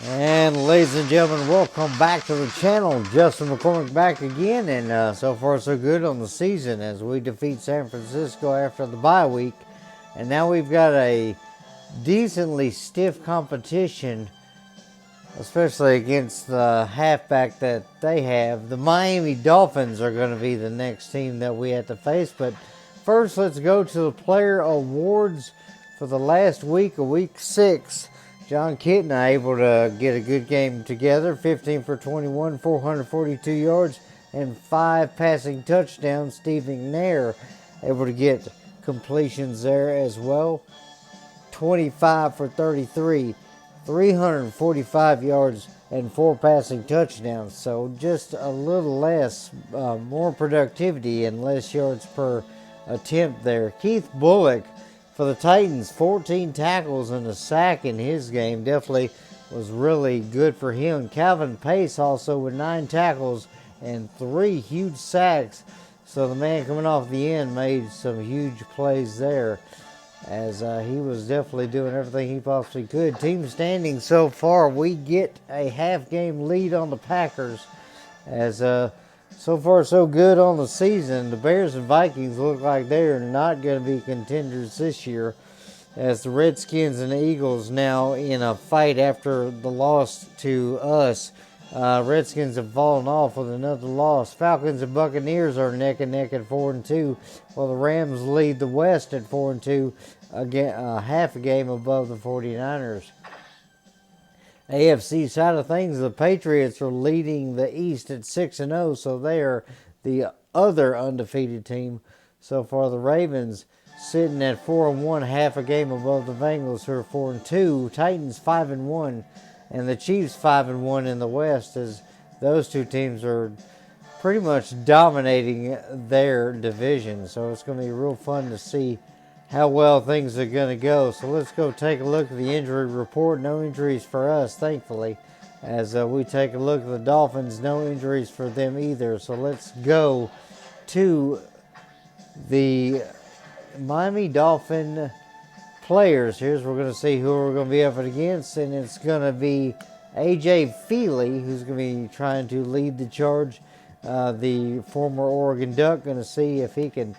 And ladies and gentlemen, welcome back to the channel. Justin McCormick back again, and so far so good on the season as we defeat San Francisco after the bye week. And now we've got a decently stiff competition, especially against the halfback that they have. The Miami Dolphins are going to be the next team that we have to face. But first, let's go to the player awards for the last week of week 6. John Kitna able to get a good game together, 15 for 21, 442 yards, and 5 passing touchdowns. Steve McNair able to get completions there as well, 25 for 33, 345 yards, and 4 passing touchdowns. So just a little less, more productivity and less yards per attempt there. Keith Bullock for the Titans, 14 tackles and a sack in his game. Definitely was really good for him. Calvin Pace also with 9 tackles and 3 huge sacks. So the man coming off the end made some huge plays there, as he was definitely doing everything he possibly could. Team standing so far, we get a half-game lead on the Packers, as so far so good on the season. The Bears and Vikings look like they're not going to be contenders this year, as the Redskins and the Eagles now in a fight after the loss to us. Redskins have fallen off with another loss. Falcons and Buccaneers are neck and neck at 4-2, while the Rams lead the West at 4-2, again half a game above the 49ers. AFC side of things, the Patriots are leading the East at 6-0, so they are the other undefeated team so far. The Ravens sitting at 4-1, half a game above the Bengals, who are 4-2. Titans 5-1, and the Chiefs 5-1 in the West, as those two teams are pretty much dominating their division. So it's going to be real fun to see how well things are going to go. So let's go take a look at the injury report. No injuries for us, thankfully, as we take a look at the Dolphins. No injuries for them either. So let's go to the Miami Dolphin players. Here's we're going to see who we're going to be up against, and it's going to be A.J. Feely, who's going to be trying to lead the charge. The former Oregon Duck, going to see if he can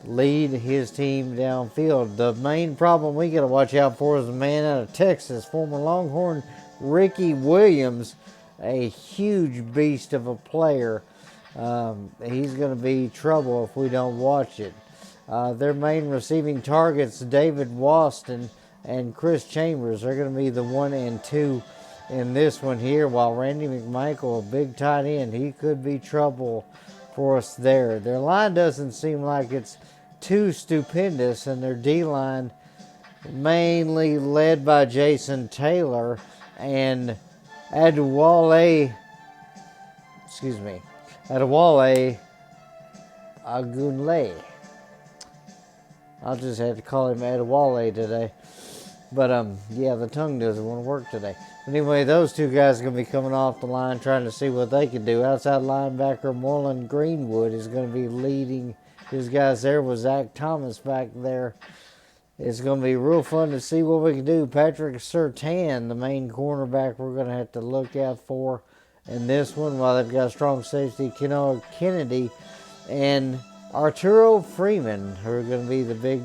lead his team downfield. The main problem we got to watch out for is a man out of Texas, former Longhorn Ricky Williams, a huge beast of a player. He's going to be trouble if we don't watch it. Their main receiving targets, David Waston and Chris Chambers, are going to be the 1 and 2 in this one here, while Randy McMichael, a big tight end, he could be trouble for us there. Their line doesn't seem like it's too stupendous, and their D-line mainly led by Jason Taylor and Adewale Agunle. I'll just have to call him Adewale today. But, yeah, the tongue doesn't want to work today. Anyway, those two guys are going to be coming off the line trying to see what they can do. Outside linebacker Marlon Greenwood is going to be leading his guys there with Zach Thomas back there. It's going to be real fun to see what we can do. Patrick Surtain, the main cornerback, we're going to have to look out for in this one, while they've got strong safety Kenoa Kennedy and Arturo Freeman, who are going to be the big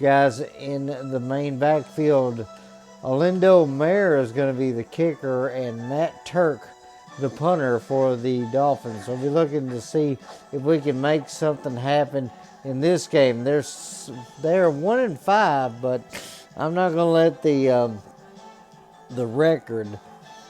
guys in the main backfield. Olindo Mayer is going to be the kicker, and Matt Turk the punter for the Dolphins. So we'll be looking to see if we can make something happen in this game. They're 1-5, but I'm not going to let the record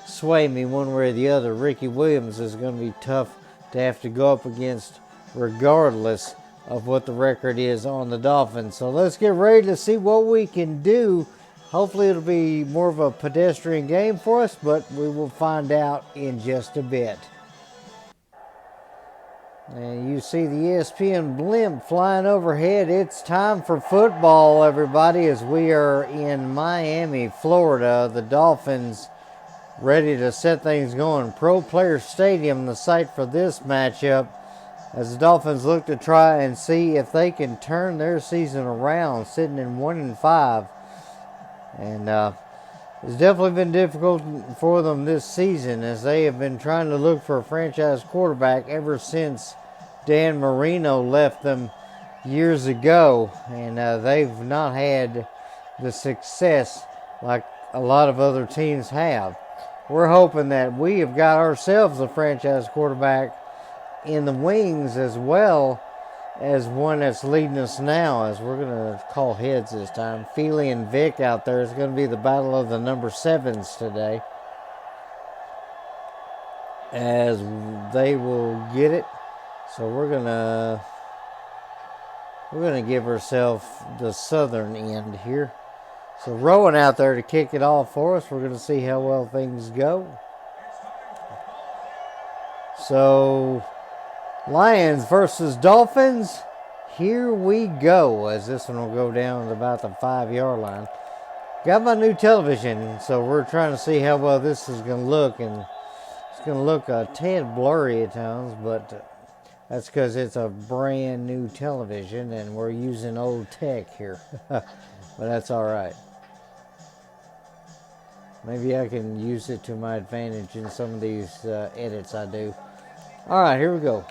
sway me one way or the other. Ricky Williams is going to be tough to have to go up against, regardless of what the record is on the Dolphins. So let's get ready to see what we can do. Hopefully it'll be more of a pedestrian game for us, but we will find out in just a bit. And you see the ESPN blimp flying overhead. It's time for football, everybody, as we are in Miami, Florida. The Dolphins ready to set things going. Pro Player Stadium, the site for this matchup, as the Dolphins look to try and see if they can turn their season around, sitting in 1-5. And It's definitely been difficult for them this season as they have been trying to look for a franchise quarterback ever since Dan Marino left them years ago, and they've not had the success like a lot of other teams have. We're hoping that we have got ourselves a franchise quarterback in the wings as well as one that's leading us now, as we're going to call heads this time. Feely and Vic out there is going to be the battle of the number 7s today, as they will get it. So we're gonna give ourselves the southern end here. So Rowan out there to kick it off for us. We're gonna see how well things go. So Lions versus Dolphins. Here we go, as this one will go down to about the 5-yard line. Got my new television, so we're trying to see how well this is going to look, and it's going to look a tad blurry at times, but that's because it's a brand new television and we're using old tech here. But that's all right. Maybe I can use it to my advantage in some of these edits I do. All right, here we go.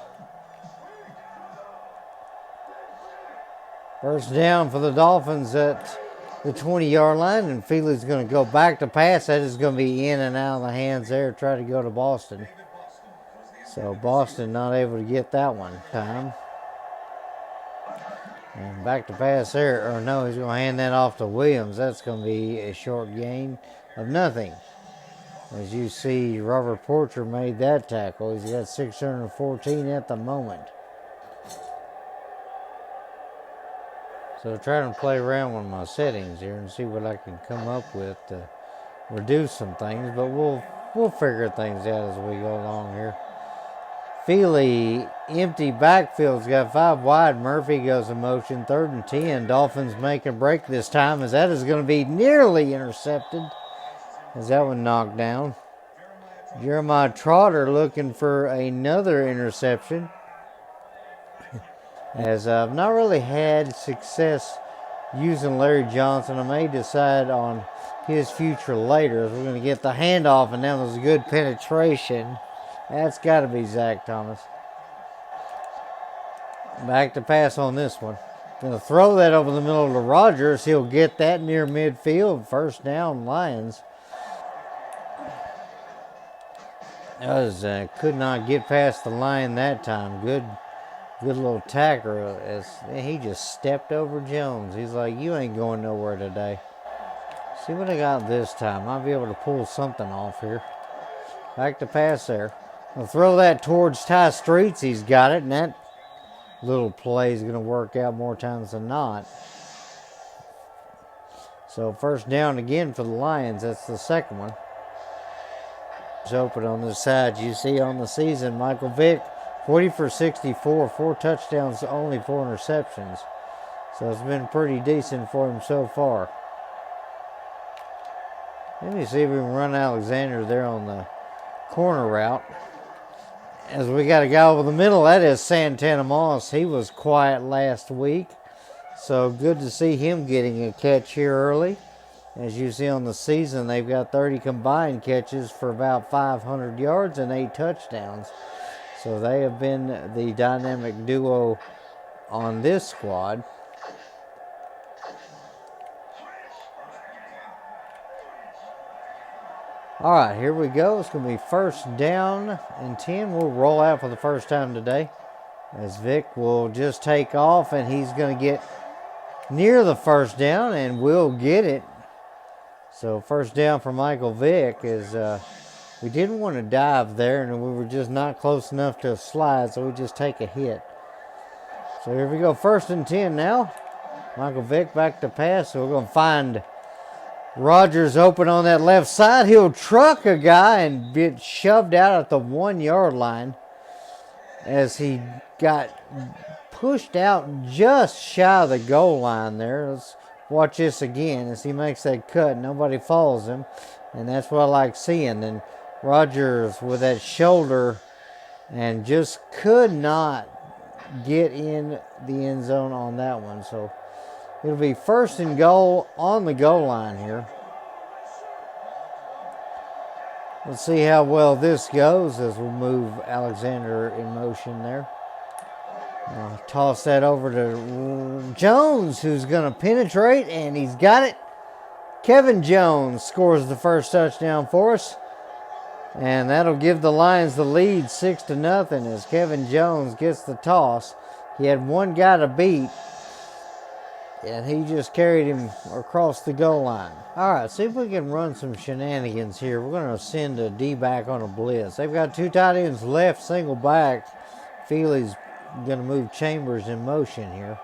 First down for the Dolphins at the 20-yard line, and Feely's going to go back to pass. That is going to be in and out of the hands there. Try to go to Boston. So Boston not able to get that one time. And back to pass there. Or no, he's going to hand that off to Williams. That's going to be a short gain of nothing. As you see, Robert Porcher made that tackle. He's got 614 at the moment. So trying to play around with my settings here and see what I can come up with to reduce some things, but we'll figure things out as we go along here. Feely, empty backfield's got 5 wide. Murphy goes in motion, 3rd and 10. Dolphins make a break this time, as that is going to be nearly intercepted, as that one knocked down. Jeremiah Trotter looking for another interception, as I've not really had success using Larry Johnson. I may decide on his future later, as we're going to get the handoff, and that was a good penetration. That's got to be Zach Thomas. Back to pass on this one. Going to throw that over the middle to Rogers. He'll get that near midfield. First down, Lions. Could not get past the line that time. Good little tackler, as he just stepped over Jones. He's like, you ain't going nowhere today. See what I got this time. I'll be able to pull something off here. Back to pass there. I'll throw that towards Ty Streets. He's got it, and that little play is going to work out more times than not. So first down again for the Lions. That's the second one. It's open on this side. You see on the season, Michael Vick, 40 for 64, 4 touchdowns, only 4 interceptions. So it's been pretty decent for him so far. Let me see if we can run Alexander there on the corner route. As we got a guy over the middle, that is Santana Moss. He was quiet last week. So good to see him getting a catch here early. As you see on the season, they've got 30 combined catches for about 500 yards and 8 touchdowns. So they have been the dynamic duo on this squad. All right, here we go. It's going to be first down and 10. We'll roll out for the first time today, as Vic will just take off, and he's going to get near the first down and will get it. So first down for Michael Vick is we didn't want to dive there, and we were just not close enough to slide, so we just take a hit. So here we go, first and 10 now. Michael Vick back to pass, so we're going to find Rogers open on that left side. He'll truck a guy and get shoved out at the 1-yard line, as he got pushed out just shy of the goal line there. Let's watch this again as he makes that cut. Nobody follows him, and that's what I like seeing. And Rogers with that shoulder, and just could not get in the end zone on that one. So it'll be first and goal on the goal line here. Let's see how well this goes as we'll move Alexander in motion there. Toss that over to Jones, who's going to penetrate, and he's got it. Kevin Jones scores the first touchdown for us. And that'll give the Lions the lead 6-0 as Kevin Jones gets the toss. He had one guy to beat, and he just carried him across the goal line. All right, see if we can run some shenanigans here. We're going to send a D-back on a blitz. They've got two tight ends left, single back. Feely's going to move Chambers in motion here.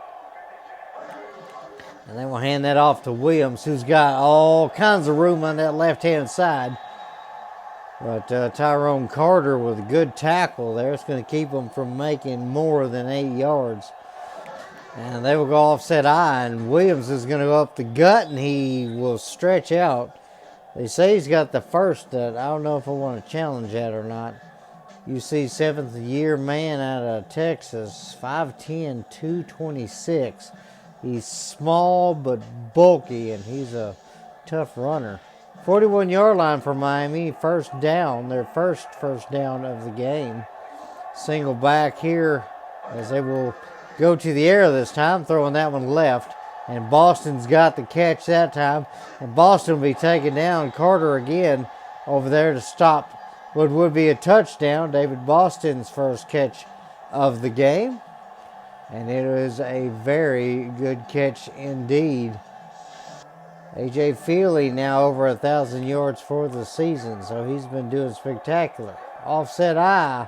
And then we'll hand that off to Williams, who's got all kinds of room on that left-hand side. But Tyrone Carter with a good tackle there. It's going to keep them from making more than 8 yards. And they will go offset I, and Williams is going to go up the gut, and he will stretch out. They say he's got the first. I don't know if I want to challenge that or not. You see, 7th-year man out of Texas, 5'10", 226. He's small but bulky, and he's a tough runner. 41-yard line for Miami. First down, their first down of the game. Single back here as they will go to the air this time, throwing that one left. And Boston's got the catch that time. And Boston will be taken down. Carter again over there to stop what would be a touchdown. David Boston's first catch of the game. And it is a very good catch indeed. A.J. Feely now over 1,000 yards for the season, so he's been doing spectacular. Offset I,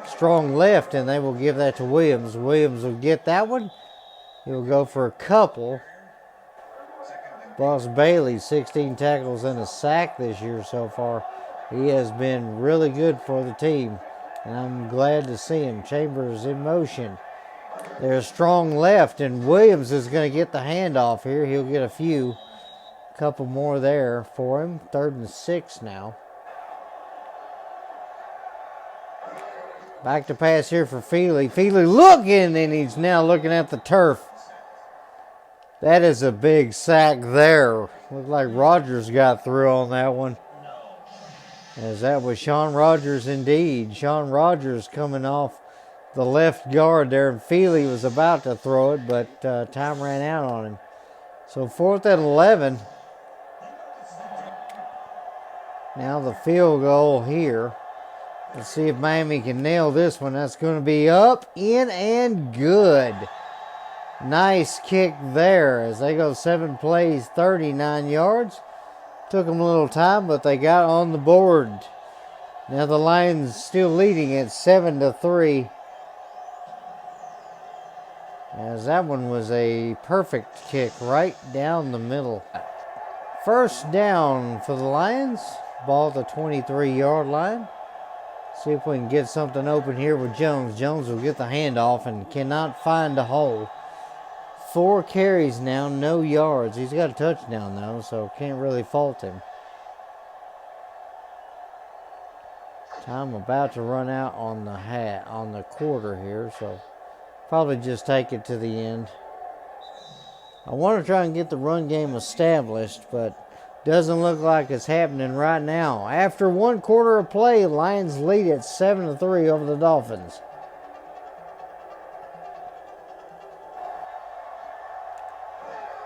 strong left, and they will give that to Williams. Williams will get that one. He'll go for a couple. Boss Bailey, 16 tackles and a sack this year so far. He has been really good for the team, and I'm glad to see him. Chambers in motion. There's strong left, and Williams is going to get the handoff here. He'll get a couple more there for him. 3rd and 6 now. Back to pass here for Feely. Feely looking, and he's now looking at the turf. That is a big sack there. Looked like Rogers got through on that one. As that was Sean Rogers indeed. Sean Rogers coming off the left guard there, and Feely was about to throw it, but time ran out on him. So 4th and 11. Now the field goal here. Let's see if Miami can nail this one. That's going to be up, in, and good. Nice kick there as they go 7 plays, 39 yards. Took them a little time, but they got on the board. Now the Lions still leading at 7-3. As that one was a perfect kick right down the middle. First down for the Lions. Ball at the 23-yard line. See if we can get something open here with Jones. Jones will get the handoff and cannot find a hole. 4 carries now, no yards. He's got a touchdown though, so can't really fault him. Time about to run out on the quarter here, so probably just take it to the end. I want to try and get the run game established, but doesn't look like it's happening right now. After 1 quarter of play, Lions lead at 7-3 over the Dolphins.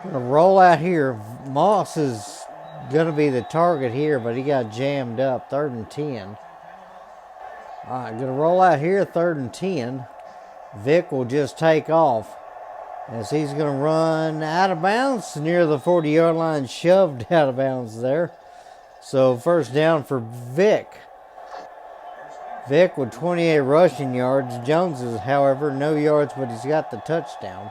Gonna roll out here. Moss is gonna be the target here, but he got jammed up. 3rd and 10. All right, gonna roll out here. 3rd and 10. Vic will just take off as he's going to run out of bounds near the 40-yard line, shoved out of bounds there. So first down for Vic. Vic with 28 rushing yards. Jones is, however, no yards, but he's got the touchdown.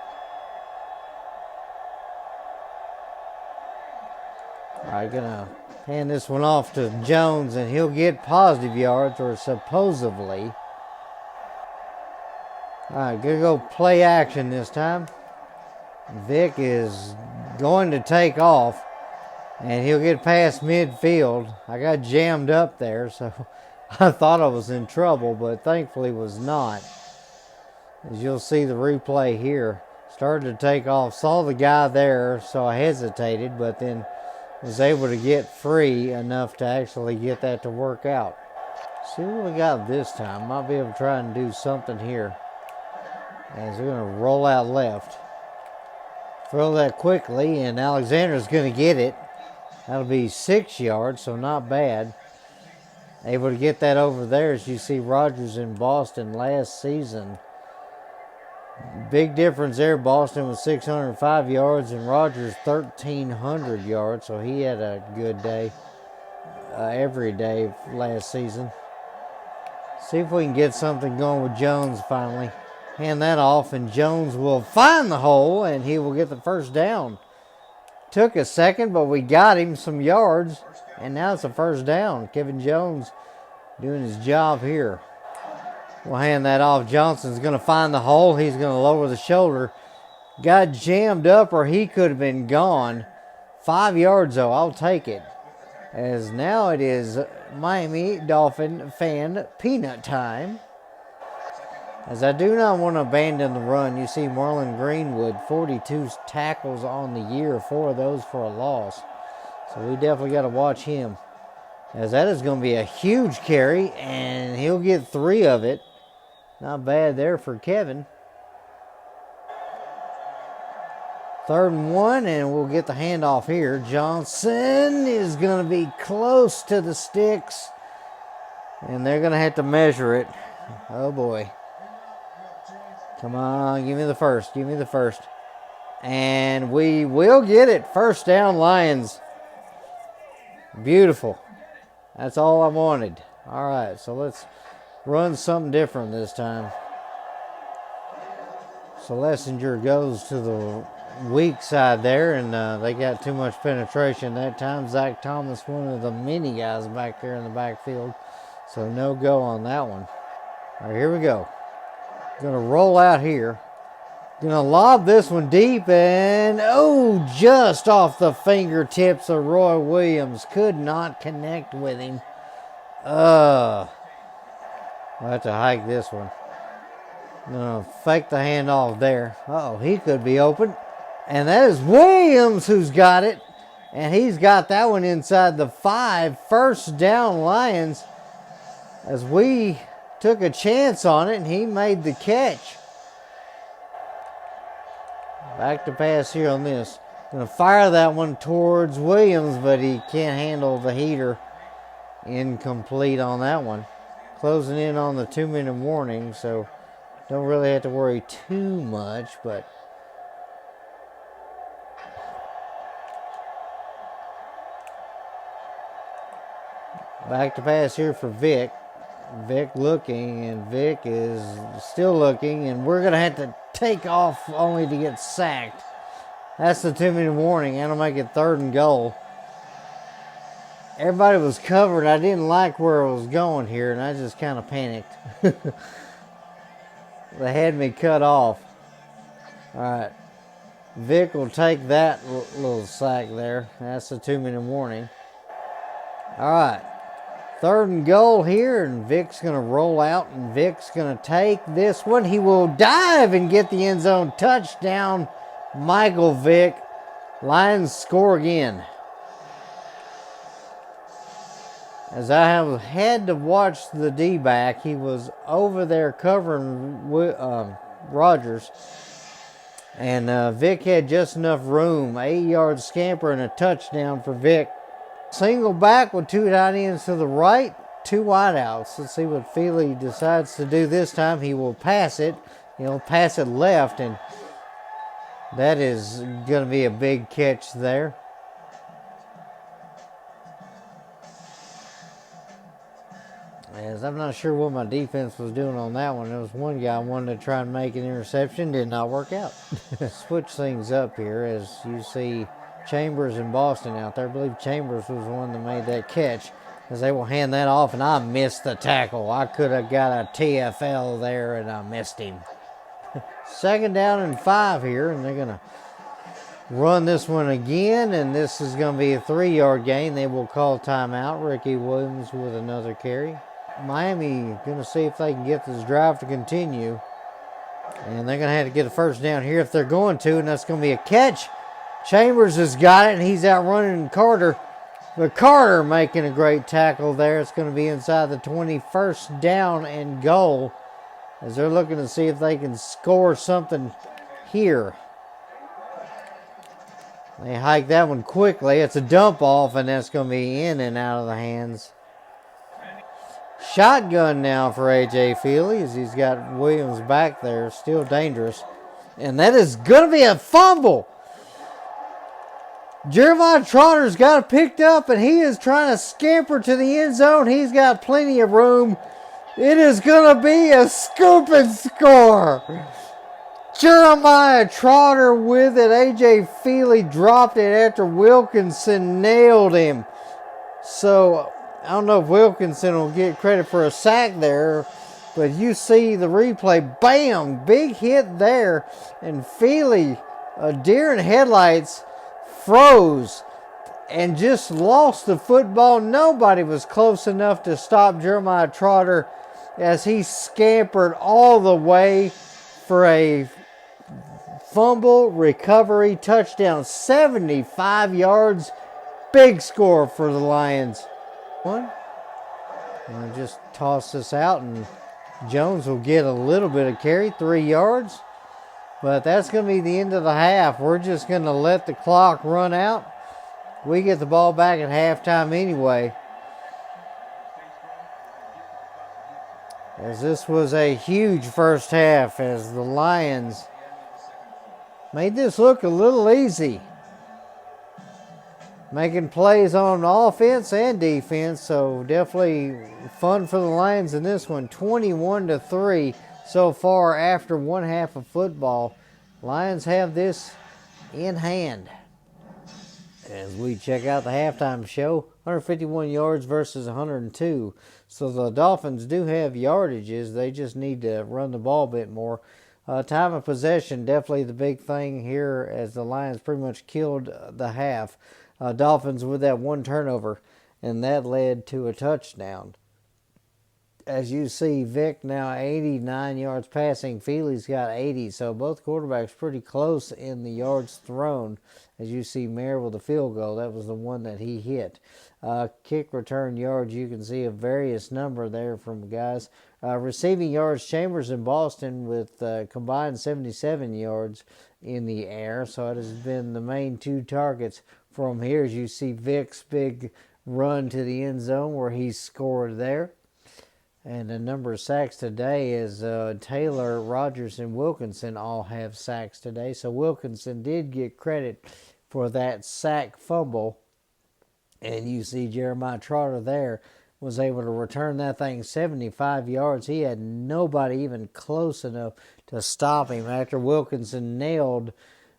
All right, going to hand this one off to Jones, and he'll get positive yards, or supposedly. All right, going to go play action this time. Vic is going to take off, and he'll get past midfield. I got jammed up there, so I thought I was in trouble, but thankfully was not. As you'll see the replay here, started to take off, saw the guy there, so I hesitated, but then was able to get free enough to actually get that to work out. See what we got this time. Might be able to try and do something here. As we're going to roll out left. Throw that quickly, and Alexander's going to get it. That'll be 6 yards, so not bad. Able to get that over there, as you see Rogers in Boston last season. Big difference there. Boston was 605 yards and Rogers 1,300 yards, so he had a good day every day last season. See if we can get something going with Jones finally. Hand that off, and Jones will find the hole, and he will get the first down. Took a second, but we got him some yards, and now it's a first down. Kevin Jones doing his job here. We'll hand that off. Johnson's going to find the hole. He's going to lower the shoulder. Got jammed up, or he could have been gone. 5 yards, though. I'll take it. As now it is Miami Dolphin fan peanut time. As I do not want to abandon the run. You see Marlon Greenwood, 42 tackles on the year, 4 of those for a loss. So we definitely got to watch him. As that is going to be a huge carry, and he'll get 3 of it. Not bad there for Kevin. 3rd and 1, and we'll get the handoff here. Johnson is going to be close to the sticks, and they're going to have to measure it. Oh, boy. Come on, give me the first. Give me the first. And we will get it. First down, Lions. Beautiful. That's all I wanted. All right, so let's run something different this time. Schlesinger goes to the weak side there, and they got too much penetration that time. Zach Thomas, one of the many guys back there in the backfield. So no go on that one. All right, here we go. Gonna roll out here. Gonna lob this one deep, and oh, just off the fingertips of Roy Williams. Could not connect with him. I'll have to hike this one. Gonna fake the handoff there. Uh-oh, he could be open. And that is Williams who's got it. And he's got that one inside the 5. First down, Lions. As we took a chance on it, and he made the catch. Back to pass here on this. Gonna fire that one towards Williams, but he can't handle the heater. Incomplete on that one. Closing in on the 2-minute warning, so don't really have to worry too much, but back to pass here for Vic. Vic looking, and Vic is still looking, and we're going to have to take off only to get sacked. That's the 2-minute warning, and I'll make it 3rd and goal. Everybody was covered. I didn't like where it was going here, and I just kind of panicked. They had me cut off. All right. Vic will take that little sack there. That's the 2-minute warning. All right. 3rd and goal here, and Vic's going to roll out, and Vic's going to take this one. He will dive and get the end zone touchdown. Michael Vick. Lions score again. As I have had to watch the D-back, he was over there covering Rogers. And Vic had just enough room. 8-yard scamper and a touchdown for Vic. Single back with 2 tight ends to the right, 2 wideouts. Let's see what Feely decides to do this time. He will pass it. He'll pass it left, and that is going to be a big catch there. As I'm not sure what my defense was doing on that one. There was one guy wanted to try and make an interception. Did not work out. Switch things up here as you see Chambers and Boston out there. I believe Chambers was the one that made that catch. As they will hand that off, and I missed the tackle. I could have got a TFL there, and I missed him. 2nd down and 5 here, and they're going to run this one again, and this is going to be a 3-yard gain. They will call timeout. Ricky Williams with another carry. Miami going to see if they can get this drive to continue. And they're going to have to get a first down here if they're going to, and that's going to be a catch. Chambers has got it, and he's outrunning Carter. But Carter making a great tackle there. It's going to be inside the 21st down and goal as they're looking to see if they can score something here. They hike that one quickly. It's a dump off, and that's going to be in and out of the hands. Shotgun now for A.J. Feely as he's got Williams back there. Still dangerous. And that is going to be a fumble. Jeremiah Trotter's got it picked up, and he is trying to scamper to the end zone. He's got plenty of room. It is going to be a scoop and score. Jeremiah Trotter with it. A.J. Feely dropped it after Wilkinson nailed him. So, I don't know if Wilkinson will get credit for a sack there, but you see the replay. Bam! Big hit there. And Feely, a deer in headlights, froze and just lost the football. Nobody was close enough to stop Jeremiah Trotter as he scampered all the way for a fumble, recovery, touchdown, 75 yards. Big score for the Lions. One. And just toss this out, and Jones will get a little bit of carry, 3 yards. But that's going to be the end of the half. We're just going to let the clock run out. We get the ball back at halftime anyway. As this was a huge first half as the Lions made this look a little easy. Making plays on offense and defense, so definitely fun for the Lions in this one. 21-3 so far after one half of football. Lions have this in hand. As we check out the halftime show, 151 yards versus 102. So the Dolphins do have yardages. They just need to run the ball a bit more. Time of possession, definitely the big thing here as the Lions pretty much killed the half. Dolphins with that one turnover, and that led to a touchdown. As you see, Vic now 89 yards passing. Feely's got 80, so both quarterbacks pretty close in the yards thrown. As you see, Mayer with the field goal, that was the one that he hit. Kick return yards, you can see a various number there from guys. Receiving yards, Chambers in Boston with combined 77 yards in the air, so it has been the main two targets from here. As you see Vic's big run to the end zone where he scored there. And the number of sacks today is Taylor, Rogers, and Wilkinson all have sacks today. So Wilkinson did get credit for that sack fumble. And you see Jeremiah Trotter there was able to return that thing 75 yards. He had nobody even close enough to stop him. After Wilkinson nailed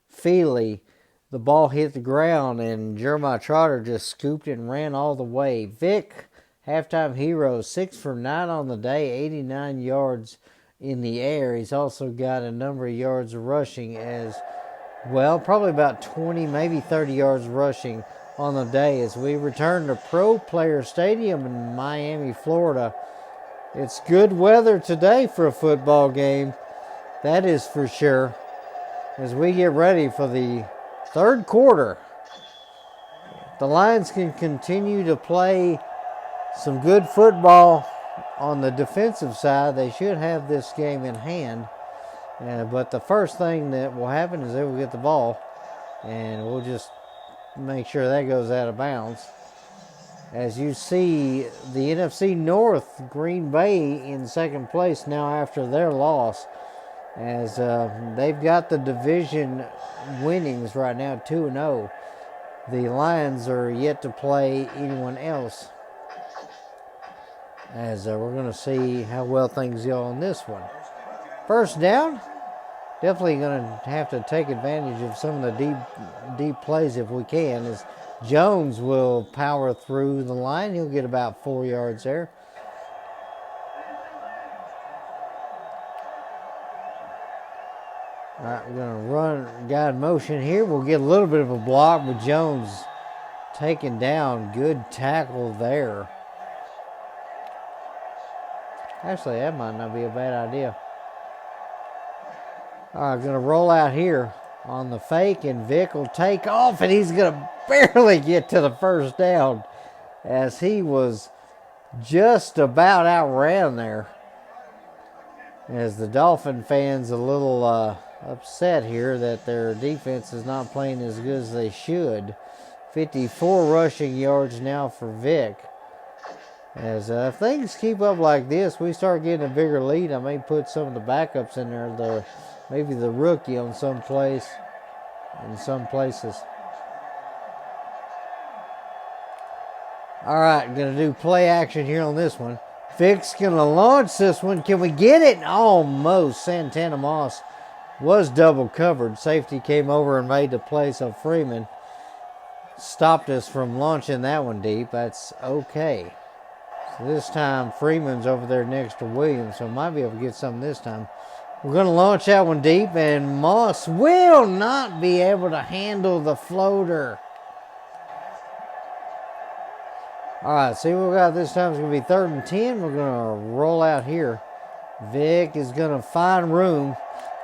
Feely, the ball hit the ground and Jeremiah Trotter just scooped it and ran all the way. Vic, halftime hero, 6 for 9 on the day, 89 yards in the air. He's also got a number of yards rushing as well, probably about 20, maybe 30 yards rushing on the day as we return to Pro Player Stadium in Miami, Florida. It's good weather today for a football game, that is for sure, as we get ready for the third quarter. The Lions can continue to play some good football on the defensive side. They should have this game in hand. But the first thing that will happen is they will get the ball, and we'll just make sure that goes out of bounds. As you see, the NFC North, Green Bay in second place now after their loss, as they've got the division winnings right now, 2-0. The Lions are yet to play anyone else. As we're going to see how well things go on this one. First down, definitely going to have to take advantage of some of the deep plays if we can. As Jones will power through the line. He'll get about 4 yards there. All right, we're going to run guide motion here. We'll get a little bit of a block with Jones taken down. Good tackle there. Actually, that might not be a bad idea. All right, going to roll out here. on the fake, and Vic will take off, and he's going to barely get to the first down as he was just about outran there. As the Dolphin fans a little upset here that their defense is not playing as good as they should. 54 rushing yards now for Vic. As if things keep up like this, we start getting a bigger lead. I may put some of the backups in there, maybe the rookie on some place, in some places. All right, going to do play action here on this one. Vic's going to launch this one. Can we get it? Almost. Santana Moss was double covered. Safety came over and made the play, so Freeman stopped us from launching that one deep. That's okay. So this time, Freeman's over there next to Williams, so might be able to get something this time. We're going to launch that one deep, and Moss will not be able to handle the floater. All right, see what we got this time. It's going to be 3rd and 10. We're going to roll out here. Vic is going to find room.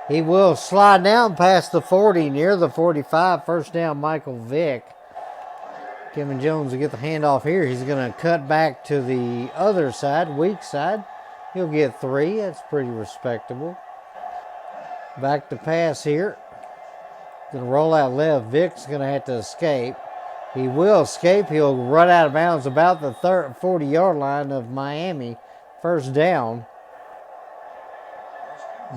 He will slide down past the 40, near the 45. First down, Michael Vick. Kevin Jones will get the handoff here. He's going to cut back to the other side, weak side. He'll get 3. That's pretty respectable. Back to pass here. Going to roll out left. Vic's going to have to escape. He will escape. He'll run out of bounds about the 40-yard line of Miami. First down.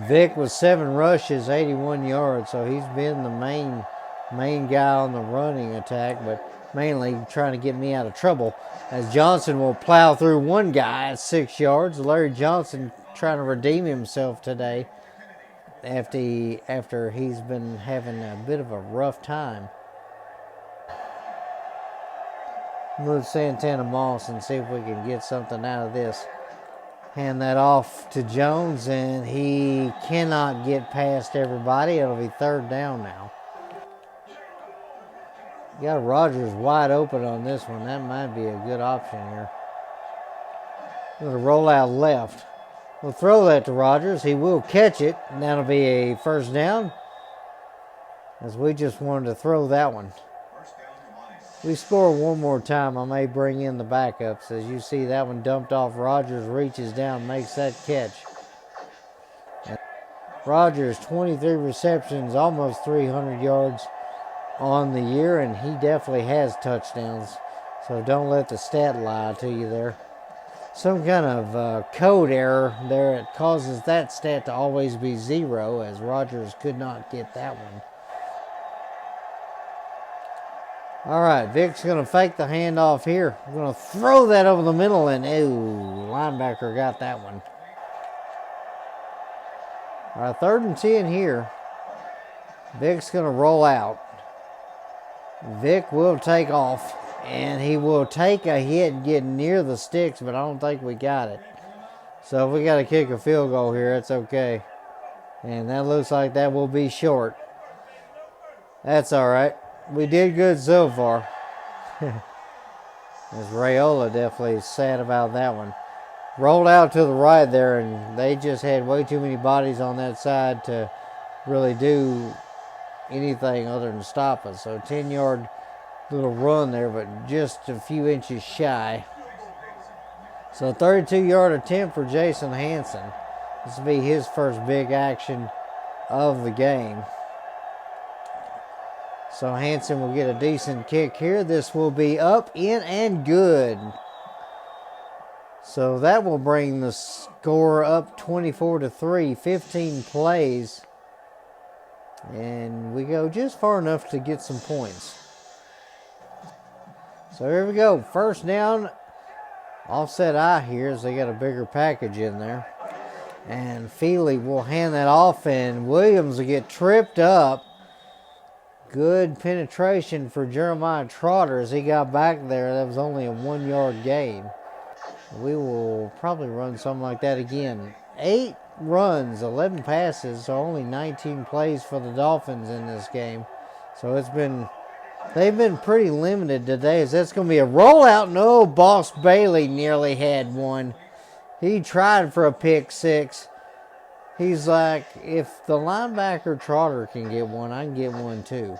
Vic with 7 rushes, 81 yards, so he's been the main guy on the running attack, but mainly trying to get me out of trouble. As Johnson will plow through one guy at 6 yards. Larry Johnson trying to redeem himself today after he's been having a bit of a rough time. Move Santana Moss and see if we can get something out of this. Hand that off to Jones, and he cannot get past everybody. It'll be 3rd down now. Got Rodgers wide open on this one. That might be a good option here. Going to roll out left. We'll throw that to Rodgers. He will catch it, and that'll be a 1st down, as we just wanted to throw that one. We score one more time, I may bring in the backups. As you see, that one dumped off. Rodgers reaches down, makes that catch. And Rodgers, 23 receptions, almost 300 yards on the year, and he definitely has touchdowns. So don't let the stat lie to you there. Some kind of code error there. It causes that stat to always be 0, as Rodgers could not get that one. All right, Vic's going to fake the handoff here. We're going to throw that over the middle, and linebacker got that one. All right, 3rd and 10 here. Vic's going to roll out. Vic will take off, and he will take a hit and get near the sticks, but I don't think we got it. So if we got to kick a field goal here, it's okay. And that looks like that will be short. That's all right. We did good so far. As Rayola definitely is sad about that one. Rolled out to the right there, and they just had way too many bodies on that side to really do anything other than stop us. So 10-yard little run there, but just a few inches shy. So 32-yard attempt for Jason Hanson. This will be his first big action of the game. So Hanson will get a decent kick here. This will be up, in, and good. So that will bring the score up 24-3, 15 plays. And we go just far enough to get some points. So here we go. 1st down. Offset eye here as they got a bigger package in there. And Feely will hand that off, and Williams will get tripped up. Good penetration for Jeremiah Trotter as he got back there. That was only a 1-yard gain. We will probably run something like that again. 8 runs, 11 passes, so only 19 plays for the Dolphins in this game. So they've been pretty limited today, as that's going to be a rollout. No, Boss Bailey nearly had one. He tried for a pick 6. He's like, if the linebacker Trotter can get one, I can get one too.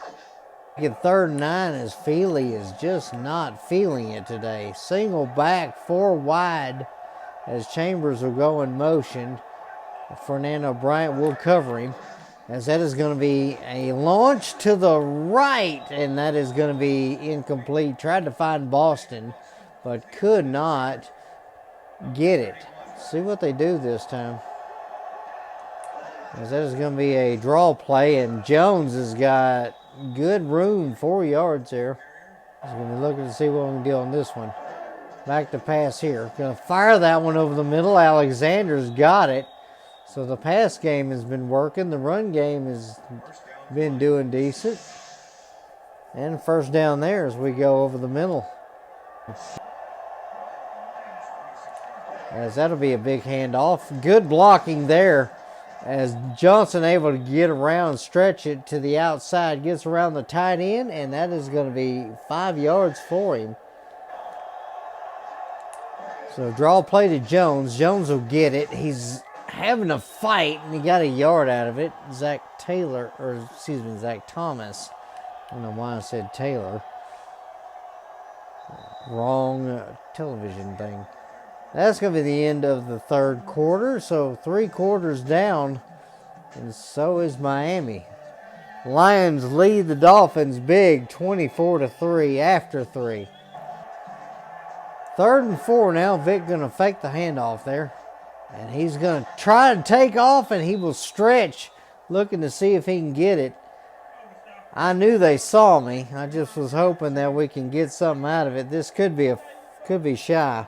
Get 3rd and 9 as Feely is just not feeling it today. Single back, 4 wide as Chambers will go in motion. Fernando Bryant will cover him, as that is going to be a launch to the right, and that is going to be incomplete. Tried to find Boston, but could not get it. See what they do this time. As that is going to be a draw play, and Jones has got good room, 4 yards there. He's going to be looking to see what we can do on this one. Back to pass here. Going to fire that one over the middle. Alexander's got it. So the pass game has been working. The run game has been doing decent. And first down there as we go over the middle. As that'll be a big handoff. Good blocking there. As Johnson able to get around, stretch it to the outside. Gets around the tight end. And that is going to be 5 yards for him. So draw play to Jones. Jones will get it. He's having a fight, and he got a yard out of it. Zach Thomas. I don't know why I said Taylor. Wrong television thing. That's going to be the end of the 3rd quarter. So 3 quarters down, and so is Miami. Lions lead the Dolphins big, 24-3 after 3. 3rd and 4 now. Vic going to fake the handoff there. And he's going to try to take off, and he will stretch, looking to see if he can get it. I knew they saw me. I just was hoping that we can get something out of it. This could be shy.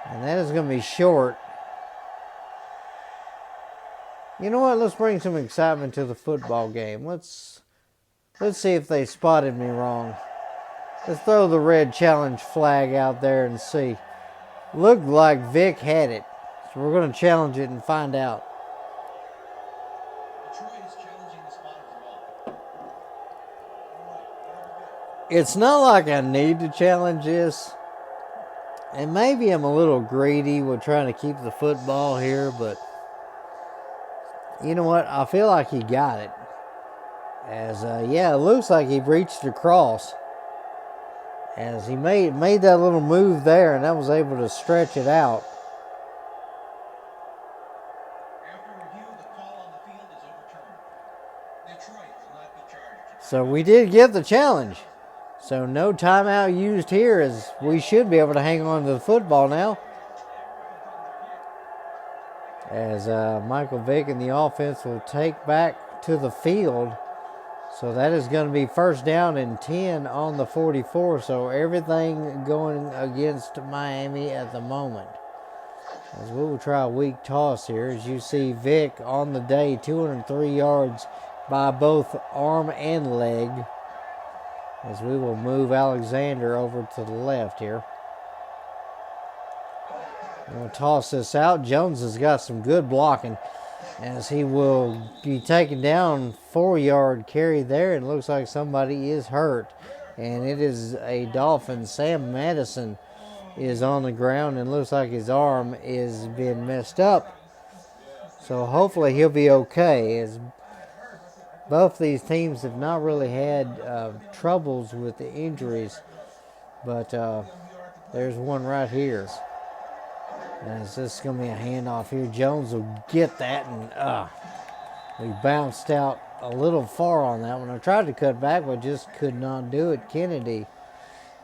And that is going to be short. You know what? Let's bring some excitement to the football game. Let's see if they spotted me wrong. Let's throw the red challenge flag out there and see. Looked like Vic had it. So we're going to challenge it and find out. It's not like I need to challenge this. And maybe I'm a little greedy with trying to keep the football here, but you know what? I feel like he got it. As, it looks like he reached across. As he made that little move there, and that was able to stretch it out. After review, the call on the field is overturned. Detroit will not be charged. So we did get the challenge. So no timeout used here, as we should be able to hang on to the football now. As Michael Vick and the offense will take back to the field. So that is going to be first down and 10 on the 44. So everything going against Miami at the moment. As we will try a weak toss here. As you see Vick on the day, 203 yards by both arm and leg. As we will move Alexander over to the left here. We'll toss this out. Jones has got some good blocking, as he will be taken down, 4-yard carry there. And looks like somebody is hurt, and it is a Dolphin. Sam Madison is on the ground, and looks like his arm is being messed up. So hopefully he'll be okay, as both these teams have not really had troubles with the injuries. But there's one right here. As this is going to be a handoff here. Jones will get that, and we bounced out a little far on that one. I tried to cut back, but just could not do it. Kennedy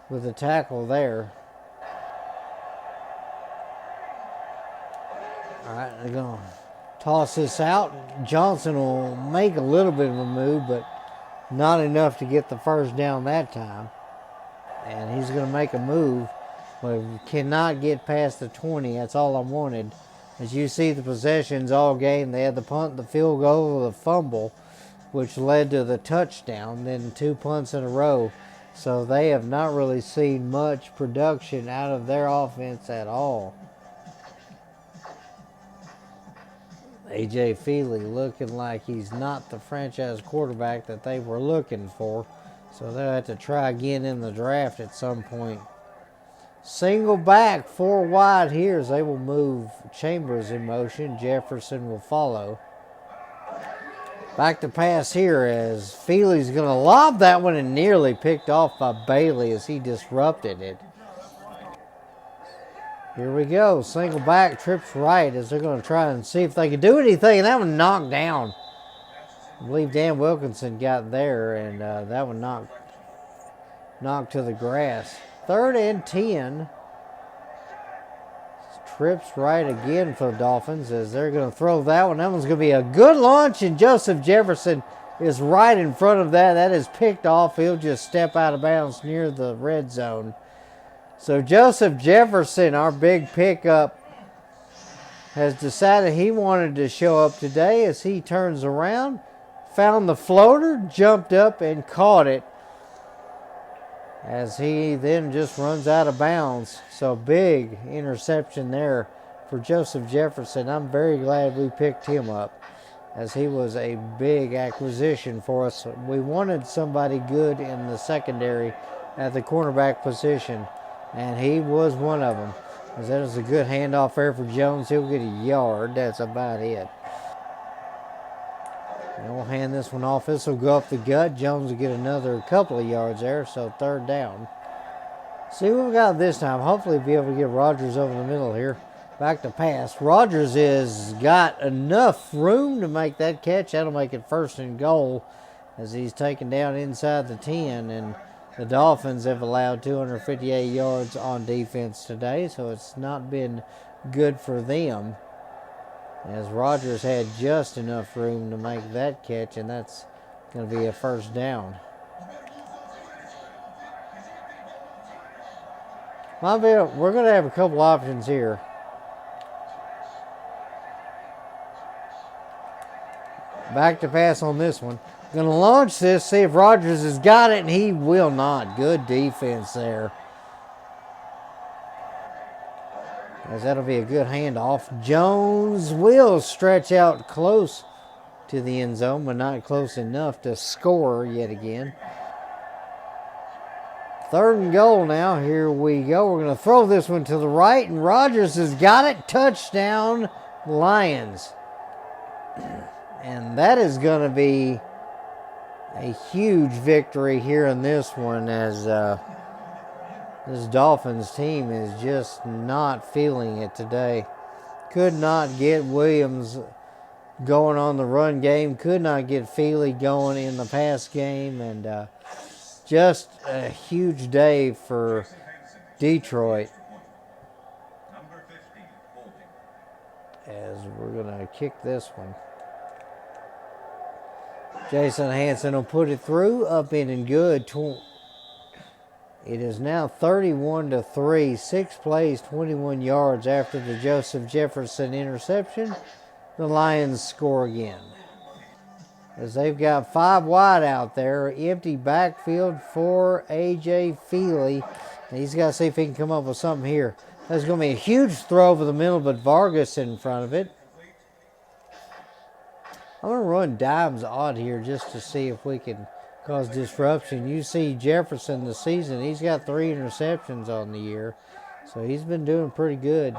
with the tackle there. All right, they're going to toss this out. Johnson will make a little bit of a move, but not enough to get the first down that time. And he's going to make a move, but cannot get past the 20. That's all I wanted. As you see the possessions all game, they had the punt, the field goal, the fumble, which led to the touchdown, then 2 punts in a row. So they have not really seen much production out of their offense at all. A.J. Feely looking like he's not the franchise quarterback that they were looking for. So they'll have to try again in the draft at some point. Single back, 4 wide here as they will move Chambers in motion. Jefferson will follow. Back to pass here as Feely's going to lob that one and nearly picked off by Bailey as he disrupted it. Here we go. Single back, trips right as they're going to try and see if they can do anything. And that one knocked down. I believe Dan Wilkinson got there, and that one knocked to the grass. 3rd and 10. Trips right again for the Dolphins as they're going to throw that one. That one's going to be a good launch, and Joseph Jefferson is right in front of that. That is picked off. He'll just step out of bounds near the red zone. So Joseph Jefferson, our big pickup, has decided he wanted to show up today as he turns around, found the floater, jumped up, and caught it as he then just runs out of bounds. So big interception there for Joseph Jefferson. I'm very glad we picked him up as he was a big acquisition for us. We wanted somebody good in the secondary at the cornerback position, and he was one of them. As that is a good handoff there for Jones. He'll get a yard. That's about it. And we'll hand this one off. This will go up the gut. Jones will get another couple of yards there, so 3rd down. See what we got this time. Hopefully be able to get Rogers over the middle here. Back to pass. Rogers has got enough room to make that catch. That'll make it 1st and goal as he's taken down inside the 10. And the Dolphins have allowed 258 yards on defense today, so it's not been good for them, as Rogers had just enough room to make that catch, and that's going to be a 1st down. We're going to have a couple options here. Back to pass on this one. Going to launch this, see if Rogers has got it, and he will not. Good defense there. As that'll be a good handoff. Jones will stretch out close to the end zone, but not close enough to score yet again. 3rd and goal now. Here we go. We're going to throw this one to the right, and Rogers has got it. Touchdown, Lions. And that is going to be a huge victory here in this one, as this Dolphins team is just not feeling it today. Could not get Williams going on the run game. Could not get Feely going in the pass game. And just a huge day for Detroit. As we're going to kick this one. Jason Hanson will put it through, up in and good. It is now 31-3, 6 plays, 21 yards after the Joseph Jefferson interception. The Lions score again. As they've got 5 wide out there, empty backfield for A.J. Feely. And he's got to see if he can come up with something here. There's going to be a huge throw over the middle, but Vargas in front of it. I'm going to run dimes odd here just to see if we can cause disruption. You see Jefferson this season, he's got 3 interceptions on the year. So he's been doing pretty good.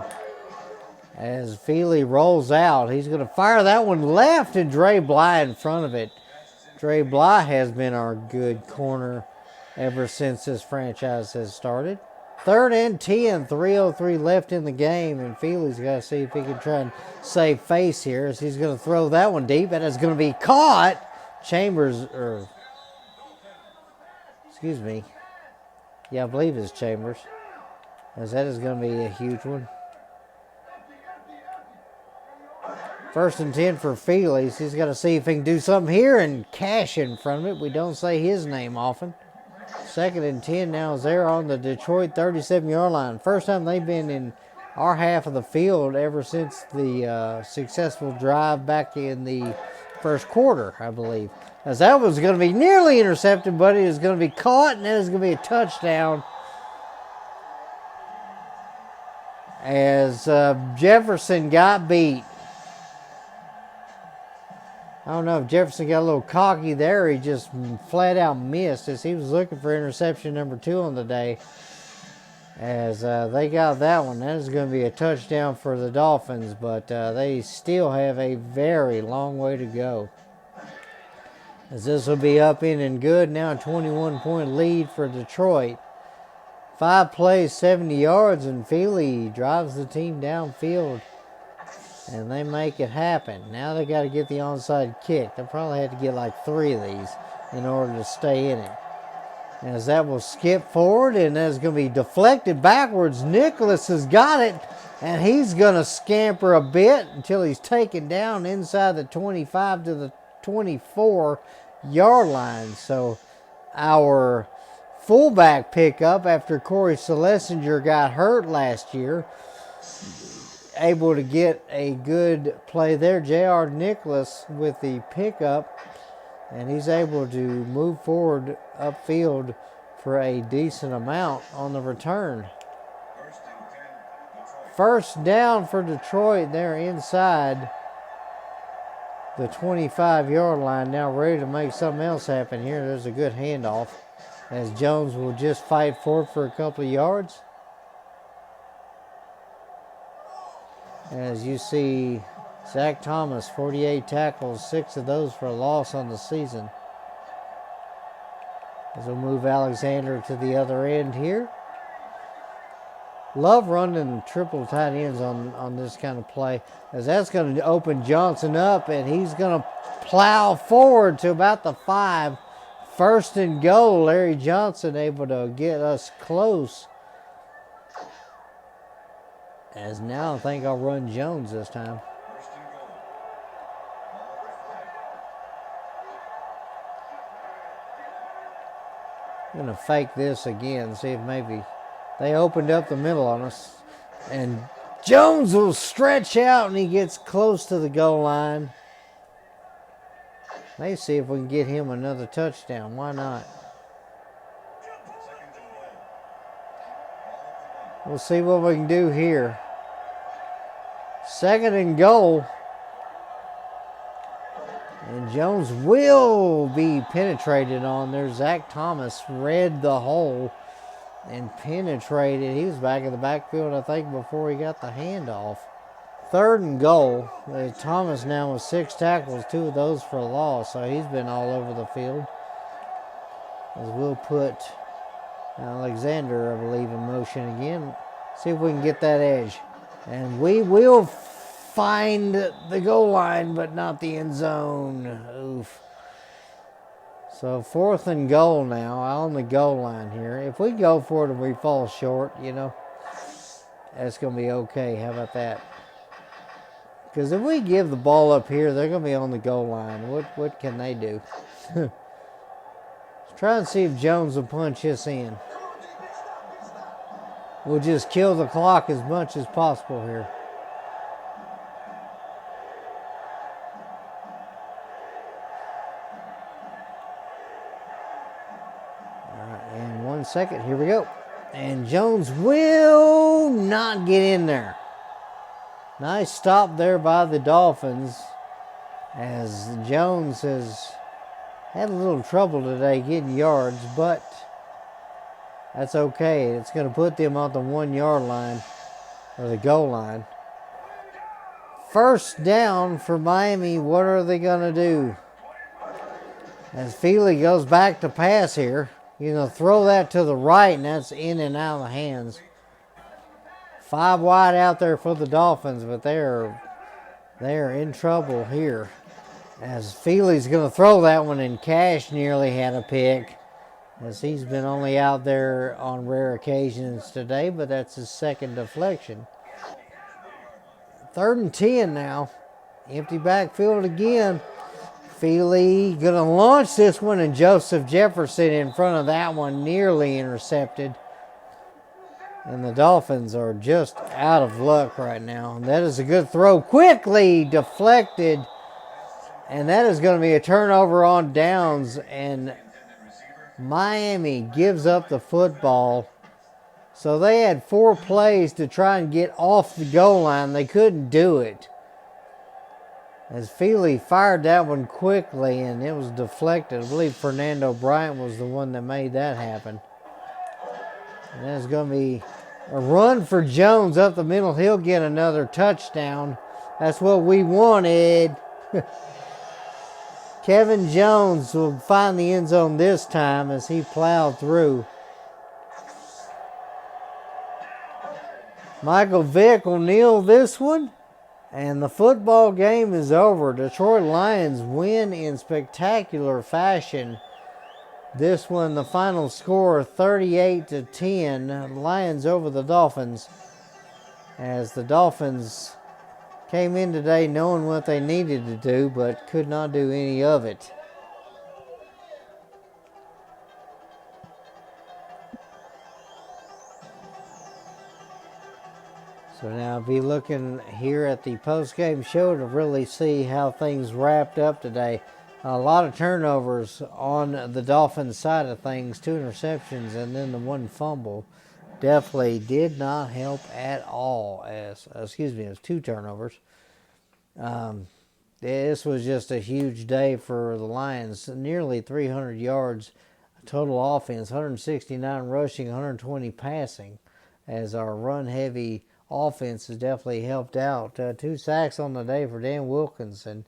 As Feely rolls out, he's going to fire that one left, and Dre Bly in front of it. Dre Bly has been our good corner ever since this franchise has started. 3rd and 10, 3:03 left in the game, and Feely's got to see if he can try and save face here as he's going to throw that one deep, and it's going to be caught. Excuse me. Yeah, I believe it's Chambers, as that is going to be a huge one. 1st and 10 for Feely's. He's got to see if he can do something here, and Cash in front of it. We don't say his name often. 2nd and 10 now is there on the Detroit 37-yard line. First time they've been in our half of the field ever since the successful drive back in the 1st quarter, I believe. As that was going to be nearly intercepted, but it is going to be caught, and that is going to be a touchdown. As Jefferson got beat. I don't know if Jefferson got a little cocky there. He just flat out missed as he was looking for interception number 2 on the day. as they got that one. That is going to be a touchdown for the Dolphins, but they still have a very long way to go. As this will be up in and good. Now a 21-point lead for Detroit. 5 plays, 70 yards, and Feely drives the team downfield, and they make it happen. Now they got to get the onside kick. They'll probably have to get like 3 of these in order to stay in it. As that will skip forward, and that's going to be deflected backwards. Nicholas has got it, and he's going to scamper a bit until he's taken down inside the 25 to the 24-yard line. So our fullback pickup after Corey Schlesinger got hurt last year, able to get a good play there. J.R. Nicholas with the pickup, and he's able to move forward upfield for a decent amount on the return. First down for Detroit. They're inside the 25-yard line, now ready to make something else happen here. There's a good handoff as Jones will just fight for it for a couple of yards. As you see, Zach Thomas, 48 tackles, 6 of those for a loss on the season. As we'll move Alexander to the other end here. Love running triple tight ends on this kind of play, as that's going to open Johnson up, and he's going to plow forward to about the 5. First and goal. Larry Johnson able to get us close. As now I think I'll run Jones this time. I'm going to fake this again, see if maybe they opened up the middle on us. And Jones will stretch out, and he gets close to the goal line. Let's see if we can get him another touchdown. Why not? We'll see what we can do here. Second and goal. And Jones will be penetrated on there. Zach Thomas read the hole and penetrated. He was back in the backfield, I think, before he got the handoff. Third and goal. Thomas now with 6 tackles, 2 of those for a loss, so he's been all over the field. As we'll put Alexander, I believe, in motion again. See if we can get that edge. And we will find the goal line, but not the end zone. Oof. So 4th and goal now on the goal line here. If we go for it and we fall short, that's going to be okay. How about that? Because if we give the ball up here, they're going to be on the goal line. What can they do? Let's try and see if Jones will punch this in. We'll just kill the clock as much as possible here. All right, in 1 second, here we go. And Jones will not get in there. Nice stop there by the Dolphins, as Jones has had a little trouble today getting yards, but that's okay. It's going to put them on the 1 yard line, or the goal line. First down for Miami. What are they going to do? As Feely goes back to pass here, throw that to the right, and that's in and out of the hands. 5 wide out there for the Dolphins, but they're in trouble here. As Feely's going to throw that one, and Cash nearly had a pick, as he's been only out there on rare occasions today, but that's his second deflection. 3rd and 10 now. Empty backfield again. Feely going to launch this one, and Joseph Jefferson in front of that one, nearly intercepted. And the Dolphins are just out of luck right now. And that is a good throw. Quickly deflected. And that is going to be a turnover on downs. And Miami gives up the football. So they had 4 plays to try and get off the goal line. They couldn't do it. As Feely fired that one quickly, and it was deflected. I believe Fernando Bryant was the one that made that happen. And that's going to be A run for Jones up the middle. He'll get another touchdown. That's what we wanted. Kevin Jones will find the end zone this time as he plowed through. Michael Vick will kneel this one. And the football game is over. Detroit Lions win in spectacular fashion. This one, the final score 38-10. Lions over the Dolphins. As the Dolphins came in today knowing what they needed to do, but could not do any of it. So now I'll be looking here at the post-game show to really see how things wrapped up today. A lot of turnovers on the Dolphins side of things, 2 interceptions and then the 1 fumble. Definitely did not help at all. It was 2 turnovers. This was just a huge day for the Lions. Nearly 300 yards total offense, 169 rushing, 120 passing, as our run-heavy offense has definitely helped out. 2 sacks on the day for Dan Wilkinson,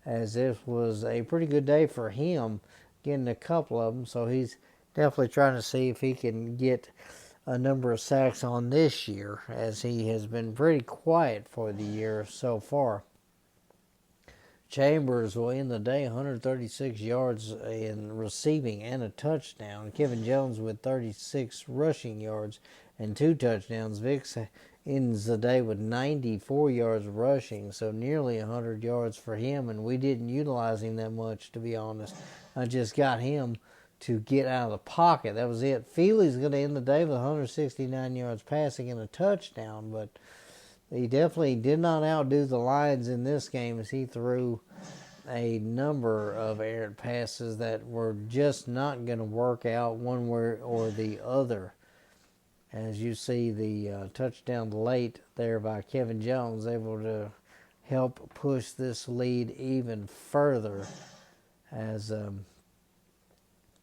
as this was a pretty good day for him, getting a couple of them. So he's definitely trying to see if he can get a number of sacks on this year, as he has been pretty quiet for the year so far. Chambers will end the day 136 yards in receiving and a touchdown. Kevin Jones with 36 rushing yards and 2 touchdowns. Vick ends the day with 94 yards rushing, so nearly 100 yards for him, and we didn't utilize him that much, to be honest. I just got him to get out of the pocket. That was it. Feely's going to end the day with 169 yards passing and a touchdown, but he definitely did not outdo the Lions in this game, as he threw a number of errant passes that were just not going to work out one way or the other. As you see, the touchdown late there by Kevin Jones, able to help push this lead even further, as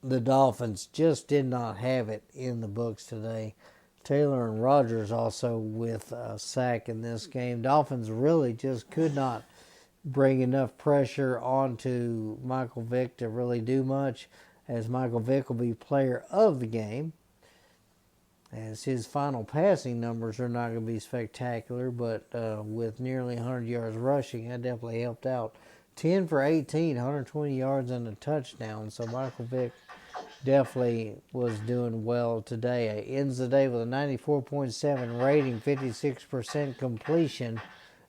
the Dolphins just did not have it in the books today. Taylor and Rogers also with a sack in this game. Dolphins really just could not bring enough pressure onto Michael Vick to really do much, as Michael Vick will be player of the game, as his final passing numbers are not going to be spectacular, but with nearly 100 yards rushing, that definitely helped out. 10 for 18, 120 yards and a touchdown, so Michael Vick definitely was doing well today. Ends the day with a 94.7 rating, 56% completion.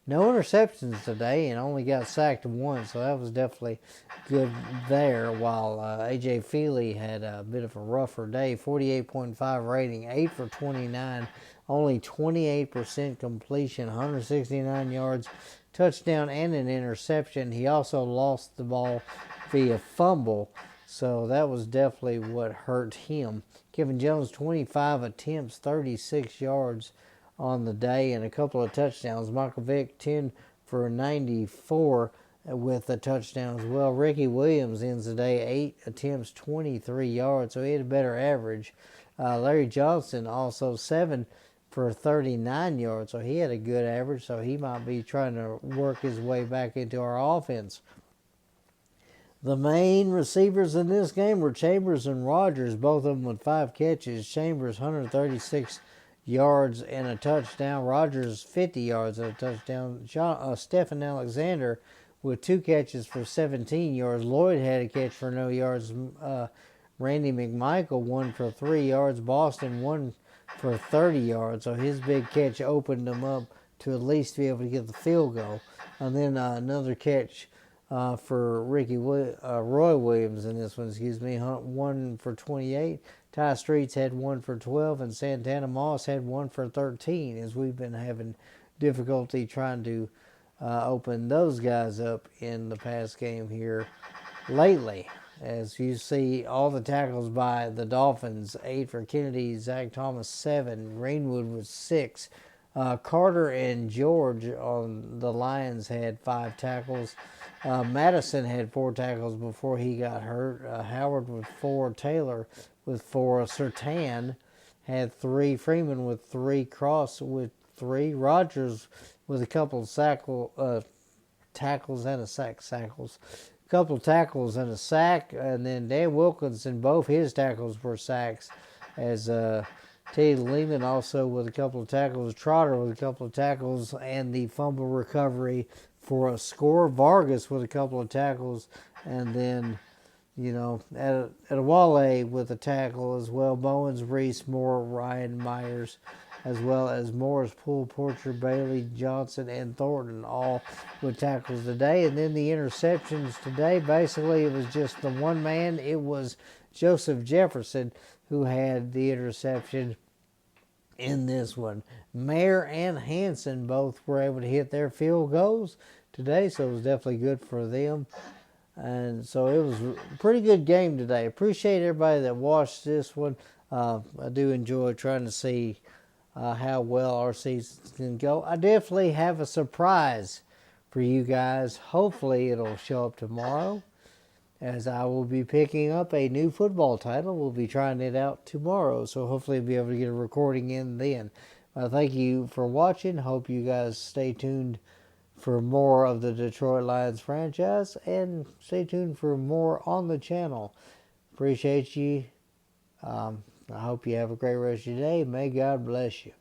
No interceptions today, and only got sacked once, so that was definitely good there, while A.J. Feely had a bit of a rougher day. 48.5 rating, 8 for 29, only 28% completion, 169 yards, touchdown and an interception. He also lost the ball via fumble, so that was definitely what hurt him. Kevin Jones, 25 attempts, 36 yards on the day, and a couple of touchdowns. Michael Vick, 10 for 94 with a touchdown as well. Ricky Williams ends the day, 8 attempts, 23 yards, so he had a better average. Larry Johnson also 7 for 39 yards, so he had a good average, so he might be trying to work his way back into our offense. The main receivers in this game were Chambers and Rogers, both of them with 5 catches. Chambers, 136 yards and a touchdown. Rogers, 50 yards and a touchdown. Stephen Alexander with 2 catches for 17 yards. Lloyd had a catch for no yards. Randy McMichael, 1 for 3 yards. Boston, 1 for 30 yards. So his big catch opened them up to at least be able to get the field goal. And then another catch for Roy Williams in this one, 1 for 28. Ty Streets had 1 for 12, and Santana Moss had 1 for 13, as we've been having difficulty trying to open those guys up in the past game here lately. As you see, all the tackles by the Dolphins, 8 for Kennedy, Zach Thomas 7, Greenwood was 6. Carter and George on the Lions had 5 tackles. Madison had 4 tackles before he got hurt. Howard with 4. Taylor with 4. Sertan had 3. Freeman with 3. Cross with 3. Rogers with a couple of tackles and a sack. A couple of tackles and a sack. And then Dan Wilkinson, both his tackles were sacks. As Teddy Lehman also with a couple of tackles. Trotter with a couple of tackles and the fumble recovery for a score. Vargas with a couple of tackles. And then, Adewale with a tackle as well. Bowens, Reese, Moore, Ryan Myers, as well as Morris, Poole, Porcher, Bailey, Johnson, and Thornton, all with tackles today. And then the interceptions today, basically it was just the one man. It was Joseph Jefferson who had the interception in this one. Mayer and Hanson both were able to hit their field goals today, so it was definitely good for them. And so it was a pretty good game today. Appreciate everybody that watched this one. I do enjoy trying to see how well our season can go. I definitely have a surprise for you guys. Hopefully it'll show up tomorrow, as I will be picking up a new football title. We'll be trying it out tomorrow, so hopefully I'll be able to get a recording in then. Thank you for watching. Hope you guys stay tuned for more of the Detroit Lions franchise, and stay tuned for more on the channel. Appreciate you. I hope you have a great rest of your day. May God bless you.